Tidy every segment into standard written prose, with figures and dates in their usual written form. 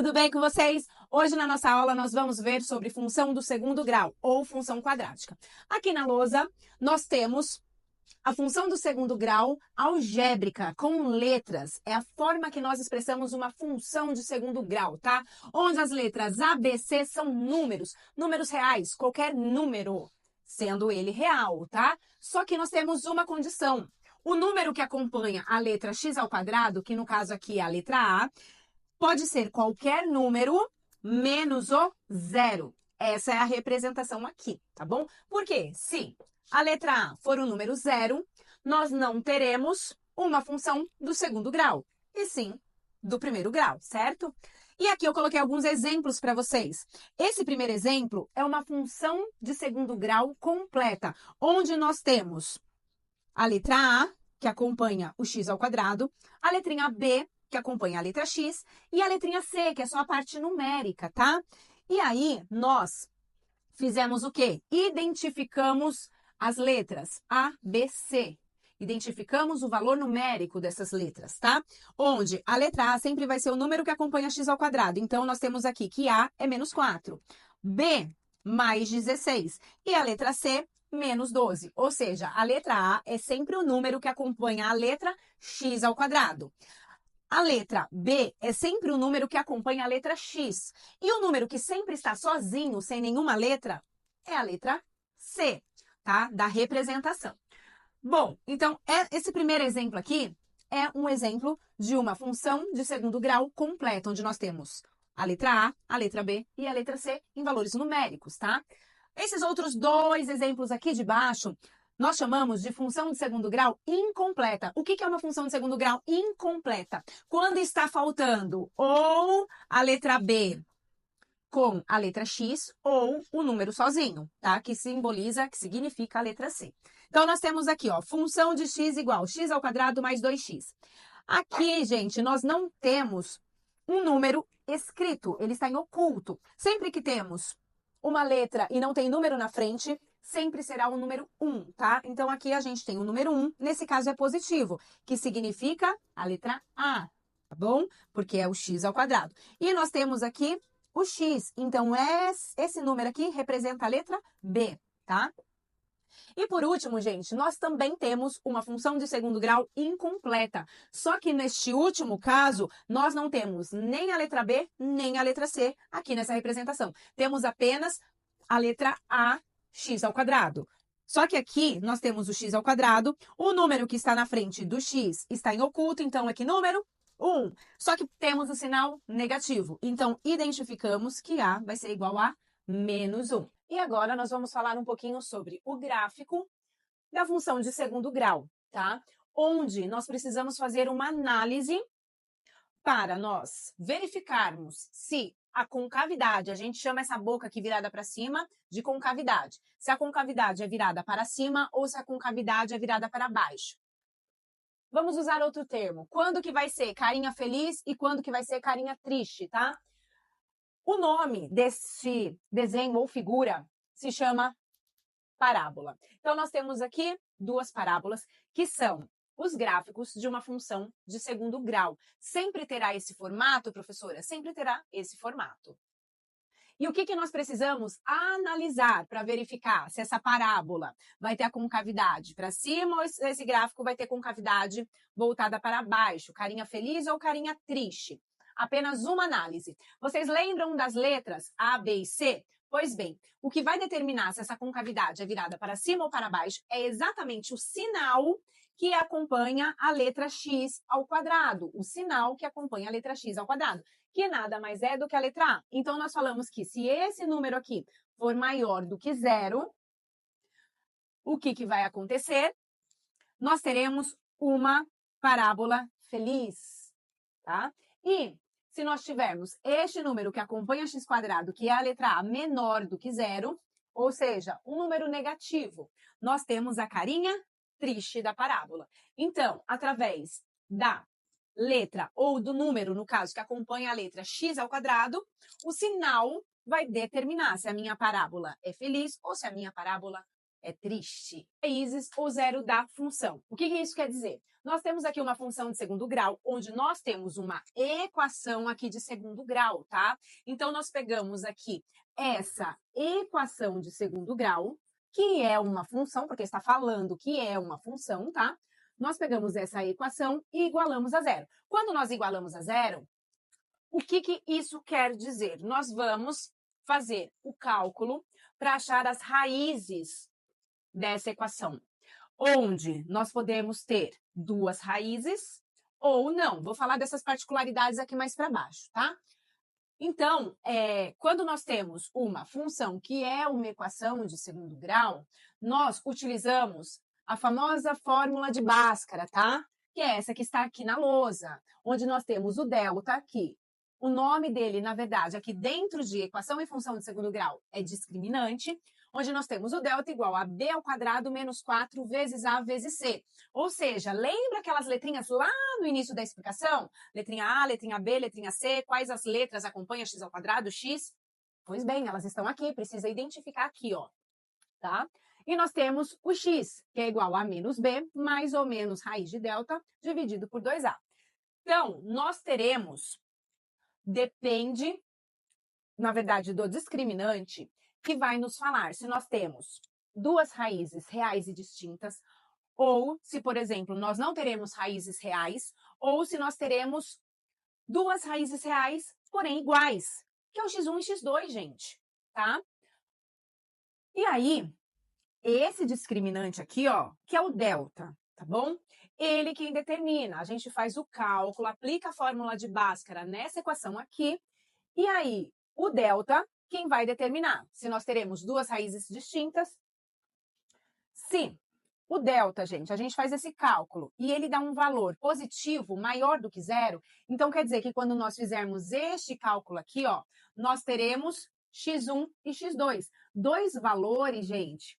tudo bem com vocês? Hoje na nossa aula nós vamos ver sobre função do segundo grau, ou função quadrática. Aqui na lousa nós temos a função do segundo grau algébrica, com letras. É a forma que nós expressamos uma função de segundo grau, tá? Onde as letras A, B, C são números, números reais, qualquer número, sendo ele real, tá? Só que nós temos uma condição. O número que acompanha a letra x ao quadrado, que no caso aqui é a letra A, pode ser qualquer número menos o zero. Essa é a representação aqui, tá bom? Porque se a letra A for o número zero, nós não teremos uma função do segundo grau, e sim do primeiro grau, certo? E aqui eu coloquei alguns exemplos para vocês. Esse primeiro exemplo é uma função de segundo grau completa, onde nós temos a letra A, que acompanha o x ao quadrado, a letrinha B, que acompanha a letra x, e a letrinha C, que é só a parte numérica, tá? E aí, nós fizemos o quê? Identificamos as letras A, B, C. Identificamos o valor numérico dessas letras, tá? Onde a letra A sempre vai ser o número que acompanha x ao quadrado. Então, nós temos aqui que A é menos 4, B mais 16 e a letra C menos 12. Ou seja, a letra A é sempre o número que acompanha a letra x ao quadrado. A letra B é sempre o número que acompanha a letra X. E o número que sempre está sozinho, sem nenhuma letra, é a letra C, tá? Da representação. Bom, então, esse primeiro exemplo aqui é um exemplo de uma função de segundo grau completa, onde nós temos a letra A, a letra B e a letra C em valores numéricos, tá? Esses outros dois exemplos aqui de baixo, nós chamamos de função de segundo grau incompleta. O que é uma função de segundo grau incompleta? Quando está faltando ou a letra B com a letra X ou o número sozinho, tá? Que simboliza, que significa a letra C. Então, nós temos aqui, ó, função de x igual x ao quadrado mais 2x. Aqui, gente, nós não temos um número escrito, ele está em oculto. Sempre que temos uma letra e não tem número na frente, sempre será o número 1, tá? Então, aqui a gente tem o número 1, nesse caso é positivo, que significa a letra A, tá bom? Porque é o x ao quadrado. E nós temos aqui o x, então esse número aqui representa a letra B, tá? E por último, gente, nós também temos uma função de segundo grau incompleta. Só que neste último caso, nós não temos nem a letra B, nem a letra C aqui nessa representação. Temos apenas a letra A, x ao quadrado. Só que aqui nós temos o x ao quadrado, o número que está na frente do x está em oculto, então é que número? 1. Só que temos o sinal negativo. Então, identificamos que A vai ser igual a menos 1. E agora nós vamos falar um pouquinho sobre o gráfico da função de segundo grau, tá? Onde nós precisamos fazer uma análise para nós verificarmos se a concavidade, a gente chama essa boca aqui virada para cima de concavidade. Se a concavidade é virada para cima ou se a concavidade é virada para baixo. Vamos usar outro termo. Quando que vai ser carinha feliz e quando que vai ser carinha triste, tá? O nome desse desenho ou figura se chama parábola. Então, nós temos aqui duas parábolas que são os gráficos de uma função de segundo grau. Sempre terá esse formato, professora? Sempre terá esse formato. E o que nós precisamos analisar para verificar se essa parábola vai ter a concavidade para cima ou esse gráfico vai ter concavidade voltada para baixo, carinha feliz ou carinha triste? Apenas uma análise. Vocês lembram das letras A, B e C? Pois bem, o que vai determinar se essa concavidade é virada para cima ou para baixo é exatamente o sinal que acompanha a letra x ao quadrado. O sinal que acompanha a letra x ao quadrado, que nada mais é do que a letra A. Então, nós falamos que se esse número aqui for maior do que zero, o que vai acontecer? Nós teremos uma parábola feliz, tá? E se nós tivermos este número que acompanha x quadrado, que é a letra A, menor do que zero, ou seja, um número negativo, nós temos a carinha triste da parábola. Então, através da letra ou do número, no caso, que acompanha a letra x ao quadrado, o sinal vai determinar se a minha parábola é feliz ou se a minha parábola é triste. Raízes ou zero da função. O que isso quer dizer? Nós temos aqui uma função de segundo grau, onde nós temos uma equação aqui de segundo grau, tá? Então, nós pegamos aqui essa equação de segundo grau, que é uma função, porque está falando que é uma função, tá? Nós pegamos essa equação e igualamos a zero. Quando nós igualamos a zero, o que isso quer dizer? Nós vamos fazer o cálculo para achar as raízes dessa equação, onde nós podemos ter duas raízes ou não. Vou falar dessas particularidades aqui mais para baixo, tá? Então, quando nós temos uma função que é uma equação de segundo grau, nós utilizamos a famosa fórmula de Bhaskara, tá? Que é essa que está aqui na lousa, onde nós temos o delta aqui. O nome dele, na verdade, aqui dentro de equação e função de segundo grau é discriminante, onde nós temos o delta igual a b ao quadrado menos 4 vezes a vezes c. Ou seja, lembra aquelas letrinhas lá no início da explicação? Letrinha A, letrinha B, letrinha C, quais as letras acompanham x ao quadrado, x? Pois bem, elas estão aqui, precisa identificar aqui, ó, tá? E nós temos o x, que é igual a menos b, mais ou menos raiz de delta, dividido por 2a. Então, nós teremos, depende, na verdade, do discriminante, que vai nos falar se nós temos duas raízes reais e distintas, ou se, por exemplo, nós não teremos raízes reais, ou se nós teremos duas raízes reais, porém iguais, que é o x1 e x2, gente, tá? E aí, esse discriminante aqui, ó, que é o delta, tá bom? Ele quem determina. A gente faz o cálculo, aplica a fórmula de Bhaskara nessa equação aqui, e aí o delta, quem vai determinar se nós teremos duas raízes distintas. Se o delta, gente, a gente faz esse cálculo e ele dá um valor positivo maior do que zero, então quer dizer que quando nós fizermos este cálculo aqui, ó, nós teremos x1 e x2. Dois valores, gente,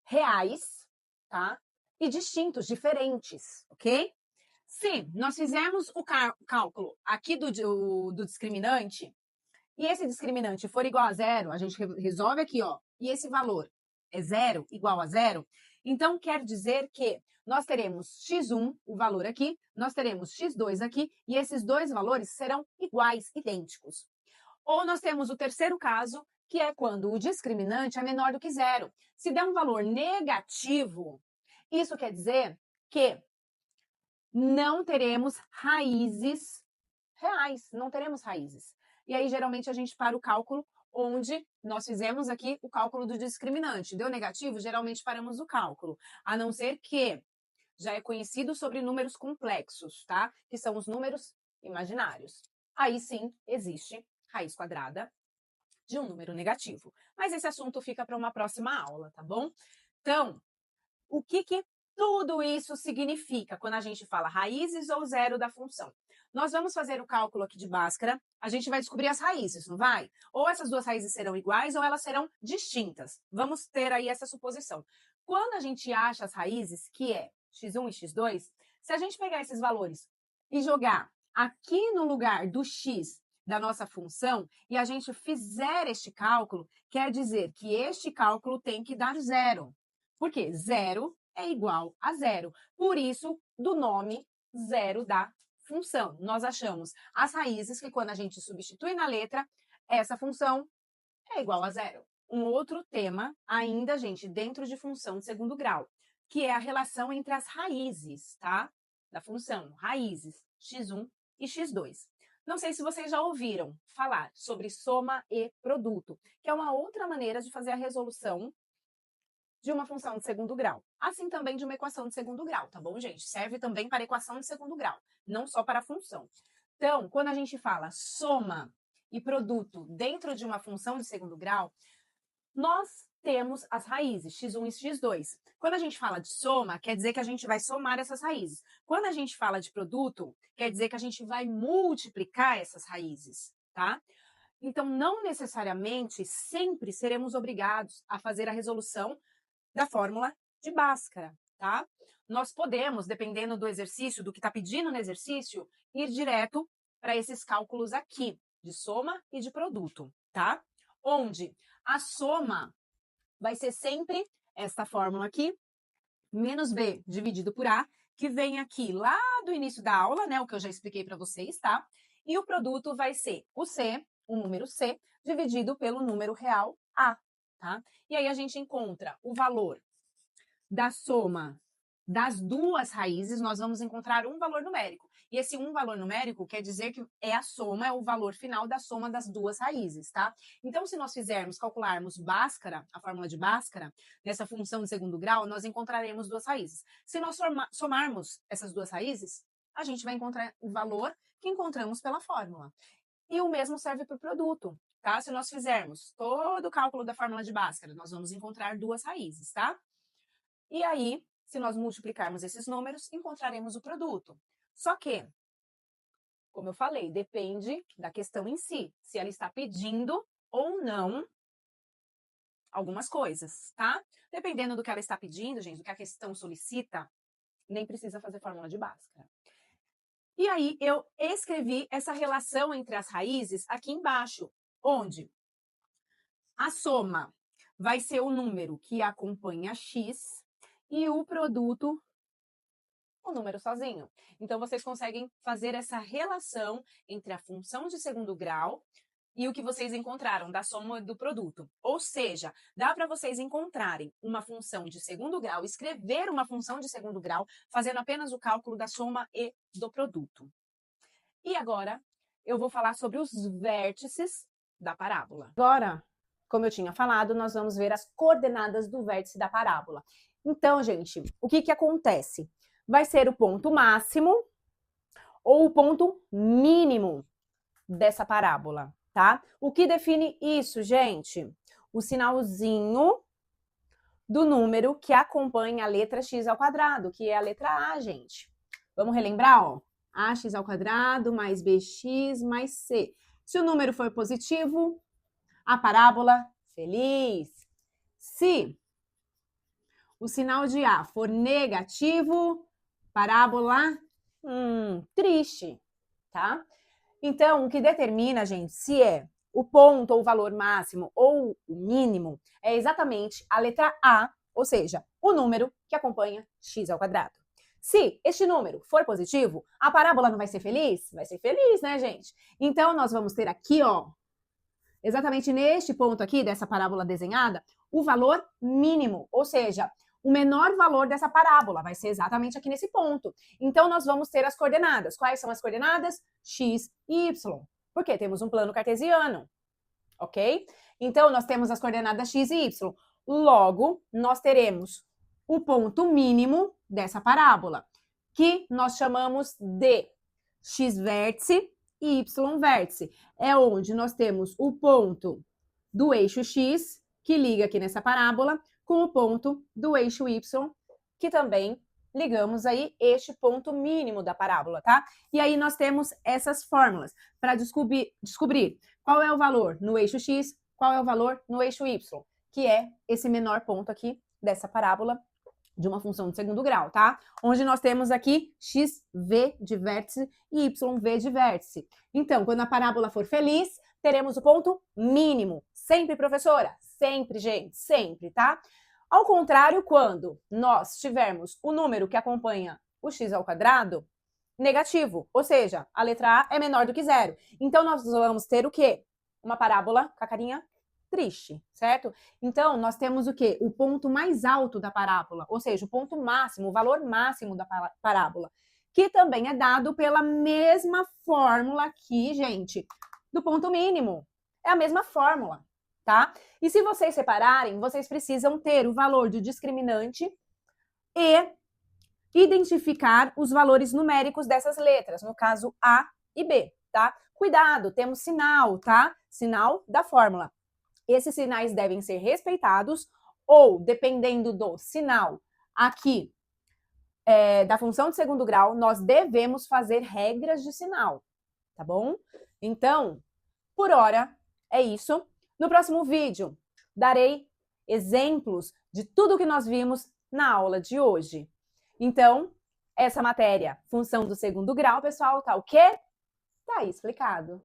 reais, tá? E distintos, diferentes, ok? Se nós fizermos o cálculo aqui do discriminante, e esse discriminante for igual a zero, a gente resolve aqui, ó, e esse valor é zero, igual a zero, então quer dizer que nós teremos x1, o valor aqui, nós teremos x2 aqui, e esses dois valores serão iguais, idênticos. Ou nós temos o terceiro caso, que é quando o discriminante é menor do que zero. Se der um valor negativo, isso quer dizer que não teremos raízes reais, não teremos raízes. E aí, geralmente, a gente para o cálculo onde nós fizemos aqui o cálculo do discriminante. Deu negativo? Geralmente paramos o cálculo. A não ser que já é conhecido sobre números complexos, tá? Que são os números imaginários. Aí sim, existe raiz quadrada de um número negativo. Mas esse assunto fica para uma próxima aula, tá bom? Então, o que tudo isso significa quando a gente fala raízes ou zero da função? Nós vamos fazer o cálculo aqui de Bhaskara, a gente vai descobrir as raízes, não vai? Ou essas duas raízes serão iguais ou elas serão distintas. Vamos ter aí essa suposição. Quando a gente acha as raízes, que é x1 e x2, se a gente pegar esses valores e jogar aqui no lugar do x da nossa função e a gente fizer este cálculo, quer dizer que este cálculo tem que dar zero. Por quê? Zero é igual a zero. Por isso, do nome zero da função. Nós achamos as raízes que quando a gente substitui na letra, essa função é igual a zero. Um outro tema ainda, gente, dentro de função de segundo grau, que é a relação entre as raízes, tá? Da função, raízes, x1 e x2. Não sei se vocês já ouviram falar sobre soma e produto, que é uma outra maneira de fazer a resolução de uma função de segundo grau. Assim também de uma equação de segundo grau, tá bom, gente? Serve também para equação de segundo grau, não só para a função. Então, quando a gente fala soma e produto dentro de uma função de segundo grau, nós temos as raízes, x1 e x2. Quando a gente fala de soma, quer dizer que a gente vai somar essas raízes. Quando a gente fala de produto, quer dizer que a gente vai multiplicar essas raízes, tá? Então, não necessariamente sempre seremos obrigados a fazer a resolução da fórmula de Bhaskara, tá? Nós podemos, dependendo do exercício, do que está pedindo no exercício, ir direto para esses cálculos aqui, de soma e de produto, tá? Onde a soma vai ser sempre esta fórmula aqui, menos B dividido por A, que vem aqui lá do início da aula, né? O que eu já expliquei para vocês, tá? E o produto vai ser o C, o número C, dividido pelo número real A, tá? E aí a gente encontra o valor da soma das duas raízes, nós vamos encontrar um valor numérico. E esse um valor numérico quer dizer que é a soma, é o valor final da soma das duas raízes, tá? Então, se nós calcularmos Bhaskara, a fórmula de Bhaskara, nessa função de segundo grau, nós encontraremos duas raízes. Se nós somarmos essas duas raízes, a gente vai encontrar o valor que encontramos pela fórmula. E o mesmo serve para o produto, tá? Se nós fizermos todo o cálculo da fórmula de Bhaskara, nós vamos encontrar duas raízes, tá? E aí, se nós multiplicarmos esses números, encontraremos o produto. Só que, como eu falei, depende da questão em si, se ela está pedindo ou não algumas coisas, tá? Dependendo do que ela está pedindo, gente, do que a questão solicita, nem precisa fazer fórmula de Bhaskara. E aí, eu escrevi essa relação entre as raízes aqui embaixo, onde a soma vai ser o número que acompanha x, e o produto, o número sozinho. Então, vocês conseguem fazer essa relação entre a função de segundo grau e o que vocês encontraram da soma do produto. Ou seja, dá para vocês encontrarem uma função de segundo grau, escrever uma função de segundo grau, fazendo apenas o cálculo da soma e do produto. E agora, eu vou falar sobre os vértices da parábola. Agora, como eu tinha falado, nós vamos ver as coordenadas do vértice da parábola. Então, gente, o que acontece? Vai ser o ponto máximo ou o ponto mínimo dessa parábola, tá? O que define isso, gente? O sinalzinho do número que acompanha a letra x ao quadrado, que é a letra A, gente. Vamos relembrar, ó? Ax ao quadrado mais bx mais c. Se o número for positivo, a parábola feliz. Se o sinal de A for negativo, parábola triste, tá? Então, o que determina, gente, se é o ponto ou o valor máximo ou o mínimo, é exatamente a letra A, ou seja, o número que acompanha x ao quadrado. Se este número for positivo, a parábola não vai ser feliz? Vai ser feliz, né, gente? Então, nós vamos ter aqui, ó, exatamente neste ponto aqui, dessa parábola desenhada, o valor mínimo, ou seja, o menor valor dessa parábola vai ser exatamente aqui nesse ponto. Então, nós vamos ter as coordenadas. Quais são as coordenadas? X e Y. Porque temos um plano cartesiano, ok? Então, nós temos as coordenadas X e Y. Logo, nós teremos o ponto mínimo dessa parábola, que nós chamamos de X vértice e Y vértice. É onde nós temos o ponto do eixo X, que liga aqui nessa parábola, com o ponto do eixo Y, que também ligamos aí este ponto mínimo da parábola, tá? E aí nós temos essas fórmulas para descobrir qual é o valor no eixo X, qual é o valor no eixo Y, que é esse menor ponto aqui dessa parábola de uma função de segundo grau, tá? Onde nós temos aqui xv de vértice e yv de vértice. Então, quando a parábola for feliz, teremos o ponto mínimo. Sempre, professora? Sempre, gente, sempre, tá? Ao contrário, quando nós tivermos o número que acompanha o x ao quadrado, negativo, ou seja, a letra A é menor do que zero. Então, nós vamos ter o quê? Uma parábola com a carinha triste, certo? Então, nós temos o quê? O ponto mais alto da parábola, ou seja, o ponto máximo, o valor máximo da parábola, que também é dado pela mesma fórmula aqui, gente, do ponto mínimo. É a mesma fórmula, tá? E se vocês separarem, vocês precisam ter o valor do discriminante e identificar os valores numéricos dessas letras, no caso A e B, tá? Cuidado, temos sinal, tá? Sinal da fórmula. Esses sinais devem ser respeitados ou, dependendo do sinal aqui da função de segundo grau, nós devemos fazer regras de sinal, tá bom? Então, por hora, é isso. No próximo vídeo, darei exemplos de tudo que nós vimos na aula de hoje. Então, essa matéria, função do segundo grau, pessoal, tá o quê? Tá aí explicado.